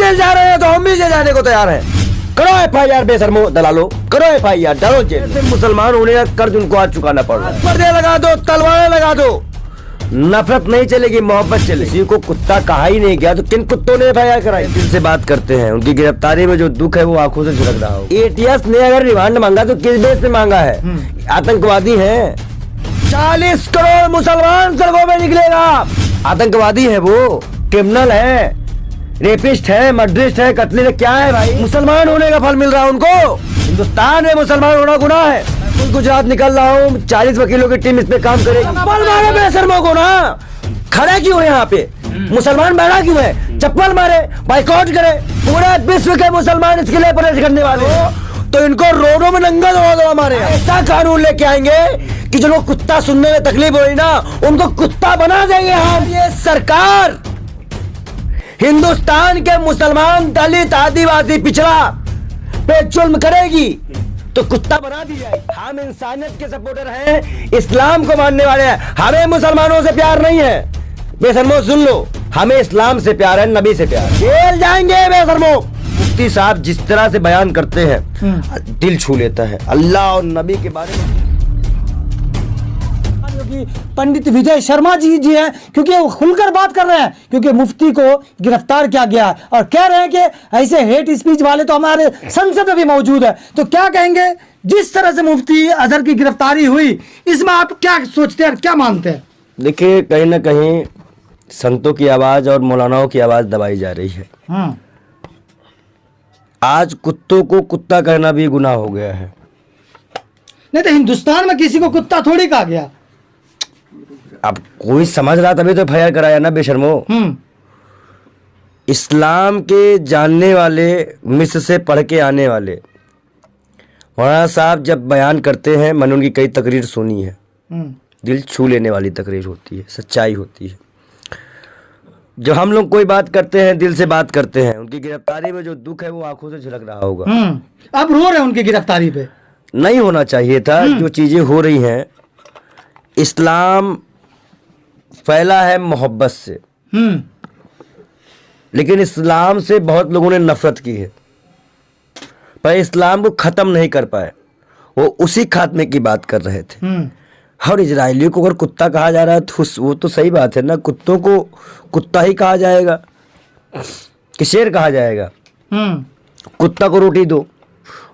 Jail जा रहे हैं तो हम भी जेल जाने को तैयार हैं। करो FIR बेशर्मो दलालो, करो FIR, डालो जेल। से मुसलमान होने का कर्ज उनको आज चुकाना पड़ रहा है। पर्दे लगा दो, तलवारें लगा दो, नफरत नहीं चलेगी, मोहब्बत चलेगी। किसी को कुत्ता कहा ही नहीं गया तो किन कुत्तों ने FIR कराई? दिल से बात करते हैं, उनकी गिरफ्तारी में जो दुख है वो आंखों से झलक रहा हो। ATS ने अगर रिमांड मांगा तो किस बेस पे मांगा है? आतंकवादी हैं। 40 करोड़ मुसलमान सड़कों में निकलेगा। आतंकवादी है वो, क्रिमिनल है, रेपिस्ट है, मर्डरिस्ट है, कत्ल क्या है भाई? मुसलमान होने का फल मिल रहा है उनको। हिंदुस्तान में मुसलमान होना गुनाह है। गुजरात निकल रहा हूँ, 40 वकीलों की टीम इस पे काम करेगी। चप्पल मारे बेशर्मों को ना, खड़ा क्यों है यहाँ पे? मुसलमान बैठा क्यों है? चप्पल मारे, बाइकआउट करे। पूरे विश्व के मुसलमान इसके लिए प्रेस करने वाले हो तो इनको रोडों में नंगा दौड़ा मारे। ऐसा कानून लेके आएंगे कि जो लोग कुत्ता सुनने में तकलीफ हो रही ना, उनको कुत्ता बना देंगे हम। ये सरकार हिंदुस्तान के मुसलमान, दलित, आदिवासी, पिछड़ा पे जुल्म करेगी तो कुत्ता बना दी जाएगी। हम इंसानियत के सपोर्टर हैं, इस्लाम को मानने वाले हैं। हमें मुसलमानों से प्यार नहीं है बेशर्मो, सुन लो, हमें इस्लाम से प्यार है, नबी से प्यार। जेल जाएंगे बेशर्मो। मुफ्ती साहब जिस तरह से बयान करते हैं दिल छू लेता है अल्लाह और नबी के बारे में। पंडित विजय शर्मा जी हैं, क्योंकि वो खुलकर बात कर रहे हैं, क्योंकि मुफ्ती को गिरफ्तार किया गया है और कह रहे हैं कि ऐसे हेट स्पीच वाले तो हमारे संसद में भी मौजूद है। तो क्या कहेंगे जिस तरह से मुफ्ती अजहर की गिरफ्तारी हुई, इसमें आप क्या सोचते हैं, क्या मानते हैं? देखिए, कहीं ना कहीं संतों की आवाज और मौलानाओं की आवाज दबाई जा रही है। आज कुत्तों को कुत्ता कहना भी गुनाह हो गया है। नहीं तो हिंदुस्तान में किसी को कुत्ता थोड़ी कहा गया। अब कोई समझ रहा तभी तो FIR कराया ना बेशर्मो। इस्लाम के जानने वाले, मिस्र से पढ़ के आने वाले मौलाना साहब जब बयान करते हैं, मैंने उनकी कई तकरीर सुनी है, दिल छू लेने वाली तकरीर होती है, सच्चाई होती है। जब हम लोग कोई बात करते हैं, दिल से बात करते हैं, उनकी गिरफ्तारी में जो दुख है वो आंखों से झलक रहा होगा। अब रो रहे हैं उनकी गिरफ्तारी पे। नहीं होना चाहिए था। जो चीजें हो रही हैं, इस्लाम फैला है मोहब्बत से, लेकिन इस्लाम से बहुत लोगों ने नफरत की है, पर इस्लाम को खत्म नहीं कर पाए। वो उसी खात्मे की बात कर रहे थे। और इजरायलियों को अगर कुत्ता कहा जा रहा है तो वो तो सही बात है ना, कुत्तों को कुत्ता ही कहा जाएगा कि शेर कहा जाएगा? कुत्ता को रोटी दो,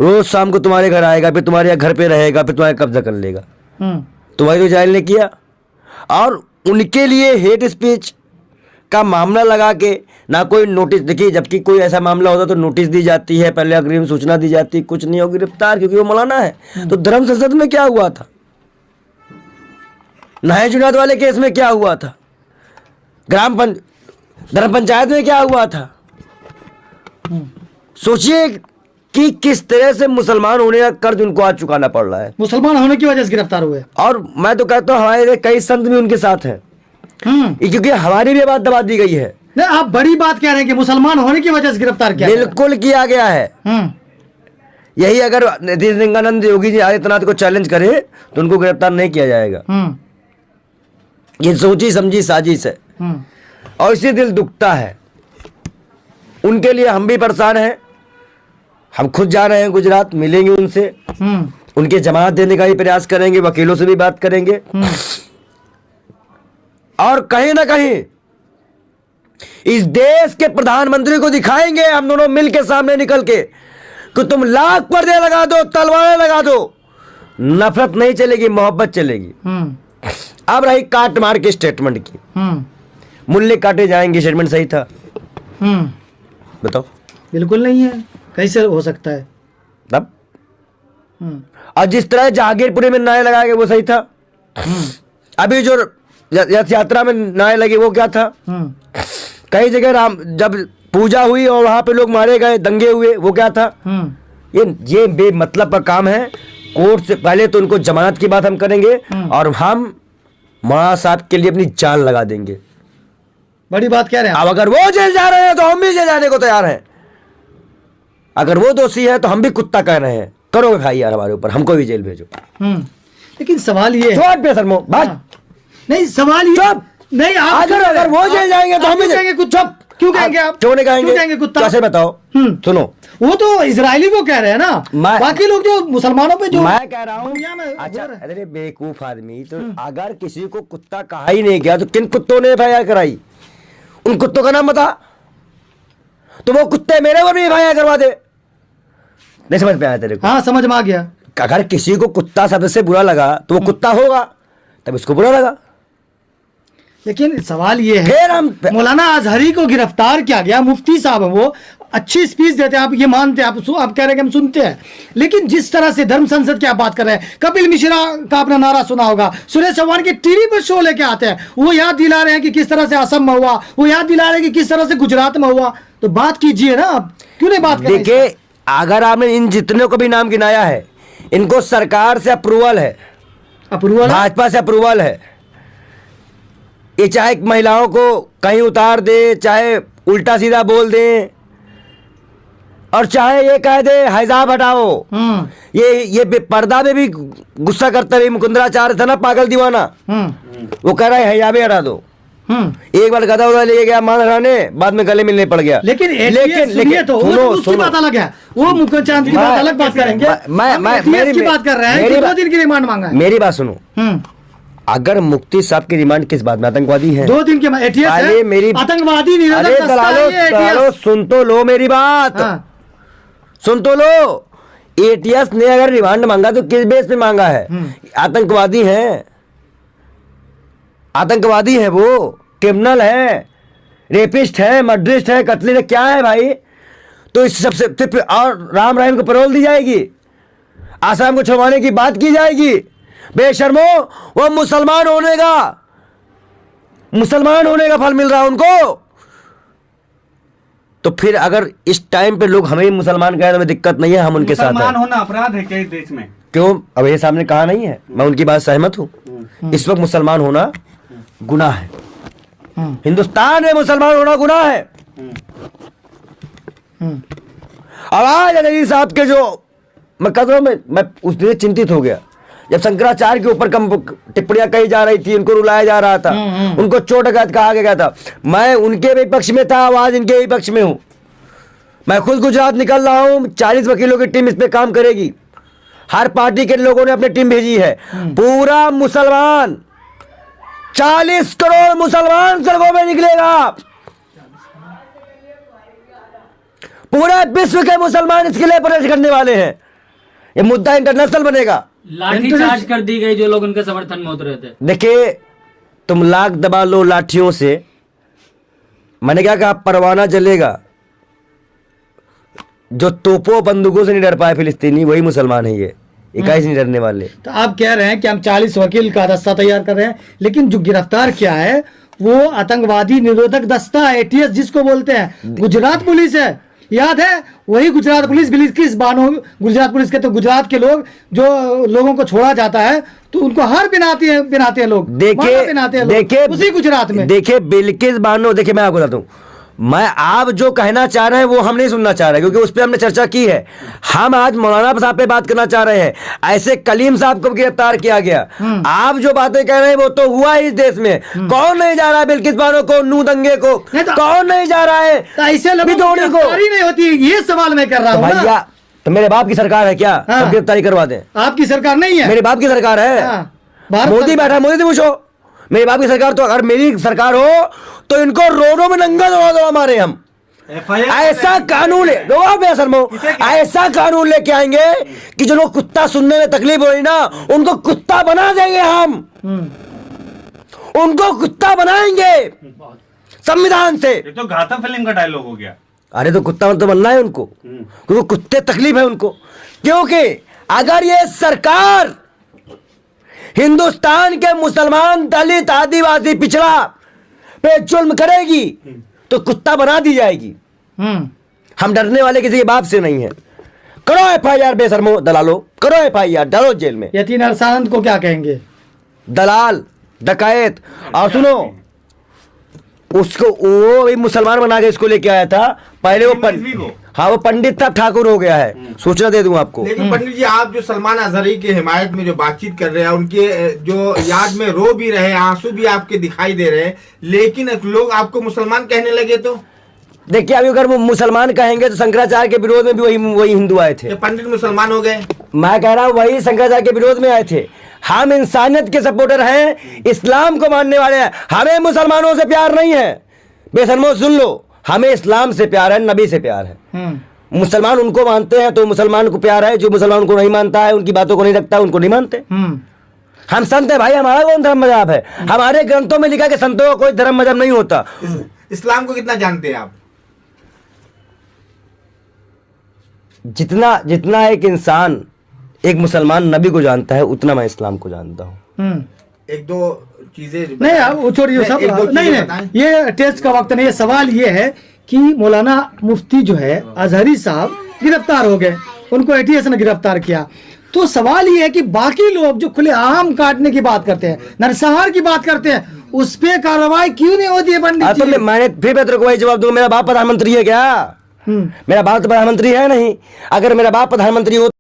रोज शाम को तुम्हारे घर आएगा, फिर तुम्हारे घर पे रहेगा, फिर तुम्हारे कब्जा कर लेगा। तुम्हारी तो इजराइल ने किया। और उनके लिए हेट स्पीच का मामला लगा के ना कोई नोटिस, देखिए जबकि कोई ऐसा मामला होता तो नोटिस दी जाती है, पहले अग्रिम सूचना दी जाती, कुछ नहीं हो, गिरफ्तार क्योंकि वो मौलाना है। तो धर्म संसद में क्या हुआ था? नए जुनाद वाले केस में क्या हुआ था? धर्म पंचायत में क्या हुआ था? सोचिए कि किस तरह से मुसलमान होने का कर्ज उनको आज चुकाना पड़ रहा है। मुसलमान होने की वजह से गिरफ्तार हुए। और मैं तो कहता हूँ हमारे कई संत भी उनके साथ हैं, क्योंकि हमारी भी बात दबा दी गई है। नहीं, आप बड़ी बात कह रहे हैं कि मुसलमान होने की वजह से गिरफ्तार किया। बिल्कुल किया गया है। यही अगर नित्यानंद योगी जी आदित्यनाथ को चैलेंज करे तो उनको गिरफ्तार नहीं किया जाएगा। ये सोची समझी साजिश है और इसी दिल दुखता है उनके लिए। हम भी परेशान हैं। हम खुद जा रहे हैं गुजरात, मिलेंगे उनसे, उनके जमानत देने का ही प्रयास करेंगे, वकीलों से भी बात करेंगे और कहीं ना कहीं इस देश के प्रधानमंत्री को दिखाएंगे हम दोनों मिलकर सामने निकल के कि तुम लाख पर्दे लगा दो, तलवारें लगा दो, नफरत नहीं चलेगी, मोहब्बत चलेगी। अब रही काट मार के स्टेटमेंट की, मूल्य काटे जाएंगे, स्टेटमेंट सही था? बताओ। बिल्कुल नहीं है, कैसे हो सकता है तब? और जिस तरह जहांगीरपुरी में नारे लगाए गए वो सही था? अभी जो रथ यात्रा में नारे लगे वो क्या था? कई जगह राम जब पूजा हुई और वहां पे लोग मारे गए, दंगे हुए, वो क्या था? ये बेमतलब का काम है। कोर्ट से पहले तो उनको जमानत की बात हम करेंगे और हम मौलाना साहब के लिए अपनी जान लगा देंगे। बड़ी बात कह रहे हैं। अब अगर वो जेल जा रहे हैं तो हम भी जेल जाने को तैयार हैं। अगर वो दोषी है तो हम भी कुत्ता कह रहे हैं, करो भाई यार हमारे ऊपर, हमको भी जेल भेजो। लेकिन सवाल ये बात नहीं, सवाल ये नहीं, अगर वो जेल जाएंगे तो हम भी जाएंगे। कुछ चुप, क्यों कहेंगे आप? क्यों नहीं कहेंगे? क्यों कहेंगे कुत्ता? कैसे बताओ? सुनो, वो तो इजरायली को कह रहे हैं ना, बाकी लोग जो मुसलमानों पे जो मैं कह रहा हूँ अच्छा, अरे बेवकूफ आदमी, तो अगर किसी को कुत्ता कहा ही नहीं गया तो किन कुत्तों ने FIR कराई? उन कुत्तों का नाम बता, तो वो कुत्ते मेरे को भी FIR करवा दे। नहीं समझ में आया तेरे को? हाँ समझ में आ गया। अगर किसी को कुत्ता शब्द से बुरा लगा तो वो कुत्ता होगा, तब इसको बुरा लगा। लेकिन सवाल ये है, फिर हम मौलाना अजहरी को गिरफ्तार किया गया, मुफ्ती साहब हैं, वो अच्छी स्पीच देते हैं, आप ये मानते हैं, आप कह रहे हैं कि हम सुनते हैं, लेकिन जिस तरह से धर्म संसद की आप बात कर रहे हैं, कपिल मिश्रा का आपने नारा सुना होगा, सुरेश चौहान के टीवी पर शो लेके आते हैं, वो याद दिला रहे हैं कि किस तरह से असम में हुआ, वो याद दिला रहे हैं कि किस तरह से गुजरात में हुआ। तो बात कीजिए ना, आप क्यों नहीं बात कर रहे? देखिए, अगर आपने इन जितने को भी नाम गिनाया है, इनको सरकार से अप्रूवल है, अप्रूवल, भाजपा से अप्रूवल है। ये चाहे महिलाओं को कहीं उतार दे, चाहे उल्टा सीधा बोल दे, और चाहे ये कह दे हिजाब हटाओ। ये पर्दा में भी गुस्सा करता रही। मुकुंदराचार्य था ना पागल दीवाना, वो कह रहा है हिजाबे हटा दो। एक बार गधा उधर ले गया मान हराने, बाद में गले मिलने पड़ गया। लेकिन तो उसकी बात अलग है, वो मुकुंद चांद की बात अलग बात करेंगे। मैं की बात कर रहे हैं कि 2 दिन की रिमांड मांगा है। मेरी बात सुनो, अगर मुफ्ती साहब की रिमांड किस बात में? आतंकवादी है, 2 दिन के पहले मेरी आतंकवादी अरे दलालो सुन तो लो मेरी बात, सुन तो लो। ATS ने अगर रिमांड मांगा तो किस बेस पे मांगा है? आतंकवादी है, आतंकवादी है, वो क्रिमिनल है, रेपिस्ट है, मर्डरिस्ट है, कत्ली है, क्या है भाई? तो इस सबसे और राम रहीम को पैरोल दी जाएगी, आसाम को छुड़वाने की बात की जाएगी। बेशर्मो, वो मुसलमान होने का फल मिल रहा है उनको। तो फिर अगर इस टाइम पे लोग हमें ही मुसलमान कहे तो हमें दिक्कत नहीं है, हम उनके साथ हैं। मुसलमान होना अपराध है क्या इस देश में? क्यों? अब ये सामने कहा नहीं है, मैं उनकी बात सहमत हूँ। इस वक्त मुसलमान होना गुनाह है, हिंदुस्तान में मुसलमान होना गुनाह है। अब आज अजहरी साहब के जो मैं कह रहा हूं, मैं उस दिन चिंतित हो गया जब शंकराचार्य के ऊपर कम टिप्पणियां कही जा रही थी, उनको रुलाया जा रहा था, उनको चोट आघात कहा गया था। मैं उनके भी पक्ष में था, आवाज इनके भी पक्ष में हूं। मैं खुद गुजरात निकल रहा हूं, 40 वकीलों की टीम इस पे काम करेगी। हर पार्टी के लोगों ने अपनी टीम भेजी है। पूरा मुसलमान, 40 करोड़ मुसलमान सड़कों में निकलेगा। पूरे विश्व के मुसलमान इसके लिए प्रदर्शन करने वाले हैं। ये मुद्दा इंटरनेशनल बनेगा। लाठीचार्ज कर दी गई जो लोग उनके समर्थन में उतरे थे। देखिए, तुम लाख दबा लो लाठियों से, मैंने क्या कहा, परवाना जलेगा। जो तोपों बंदूकों से नहीं डर पाए फिलिस्तीनी, वही मुसलमान है। ये 21 नहीं डरने वाले। तो आप कह रहे हैं कि हम 40 वकील का दस्ता तैयार कर रहे हैं, लेकिन जो गिरफ्तार किया है वो आतंकवादी निरोधक दस्ता ATS जिसको बोलते हैं, गुजरात पुलिस है। याद है वही गुजरात पुलिस, बिल्किस बानो गुजरात पुलिस के। तो गुजरात के लोग जो लोगों को छोड़ा जाता है तो उनको हर बिनाते हैं लोग। देखिए उसी गुजरात में देखिए बिल्किस बानो। देखिए मैं आपको बताता हूँ, मैं आप जो कहना चाह रहे हैं वो हम नहीं सुनना चाह रहे, क्योंकि उस पर हमने चर्चा की है। हम आज मौलाना साहब पे बात करना चाह रहे हैं। ऐसे कलीम साहब को गिरफ्तार किया गया। आप जो बातें कह रहे हैं वो तो हुआ इस देश में। कौन नहीं जा रहा है बिल्किस बानो को, नू दंगे को? कौन नहीं जा रहा है? ऐसे लोगों को गिरफ्तारी नहीं होती, ये सवाल मैं कर रहा हूँ भैया। तो मेरे बाप की सरकार है क्या गिरफ्तारी करवा दें? आपकी सरकार नहीं है, मेरे बाप की सरकार है। मोदी बैठा, मोदी से पूछो। मेरी बाप की सरकार, तो अगर मेरी सरकार हो तो इनको रोडों में नंगा दौड़ा मारे हम। ऐसा कानून ऐसा कानून लेके आएंगे कि जो लोग कुत्ता सुनने में तकलीफ हो रही ना, उनको कुत्ता बना देंगे हम। उनको कुत्ता बनाएंगे संविधान से। ये तो घातक फिल्म का डायलॉग हो गया। अरे तो कुत्ता तो बनना है उनको, क्योंकि कुत्ते तकलीफ है उनको। क्योंकि अगर ये सरकार हिंदुस्तान के मुसलमान, दलित, आदिवासी, पिछड़ा पे जुल्म करेगी तो कुत्ता बना दी जाएगी। हम डरने वाले किसी के बाप से नहीं है। करो FIR बेशर्मो दलालो, करो FIR, डालो जेल में। यतीन अरसानंद को क्या कहेंगे? दलाल, डकैत। और सुनो, उसको वो भी मुसलमान बना के इसको लेके आया था। पहले वो हाँ वो पंडित था, ठाकुर हो गया है। सूचना दे दूं आपको। लेकिन पंडित जी, आप जो सलमान अजहरी के हिमायत में जो बातचीत कर रहे हैं, उनके जो याद में रो भी रहे, आंसू भी आपके दिखाई दे रहे हैं, लेकिन लोग आपको मुसलमान कहने लगे तो देखिए अभी अगर वो मुसलमान कहेंगे तो शंकराचार्य के विरोध में भी वही हिंदू आए थे। ये पंडित मुसलमान हो गए। मैं कह रहा हूँ वही शंकराचार्य के विरोध में आए थे। हम इंसानियत के सपोर्टर हैं, इस्लाम को मानने वाले हैं, हमें मुसलमानों से प्यार नहीं है। बेशर्मो सुन लो, हमें इस्लाम से प्यार है, नबी से प्यार है। मुसलमान उनको मानते हैं तो मुसलमान को प्यार है, जो मुसलमान को नहीं मानता है, उनकी बातों को नहीं रखता है, उनको नहीं मानते। हम संत है भाई, हमारा कौन धर्म मजहब है? हमारे ग्रंथों में लिखा कि संतों का कोई धर्म मजहब नहीं होता। इस्लाम को कितना जानते हैं आप? जितना एक इंसान एक मुसलमान नबी को जानता है उतना मैं इस्लाम को जानता हूँ। एक दो चीजें नहीं आप वो छोड़िए सब, एक दो चीजें नहीं बताएं। नहीं ये टेस्ट का वक्त नहीं है। सवाल ये है कि मौलाना मुफ्ती जो है अजहरी साहब गिरफ्तार हो गए, उनको एटीएस ने गिरफ्तार किया। तो सवाल ये है कि बाकी लोग जो खुले आम काटने की बात करते हैं, नरसंहार की बात करते हैं, उस पे कार्रवाई क्यों नहीं होती है पंडित तो जी? मैंने फिर मैं तेरे को वही जवाब दूंगा, मेरा बाप प्रधानमंत्री है क्या? मेरा बाप तो प्रधानमंत्री है नहीं। अगर मेरा बाप प्रधानमंत्री हो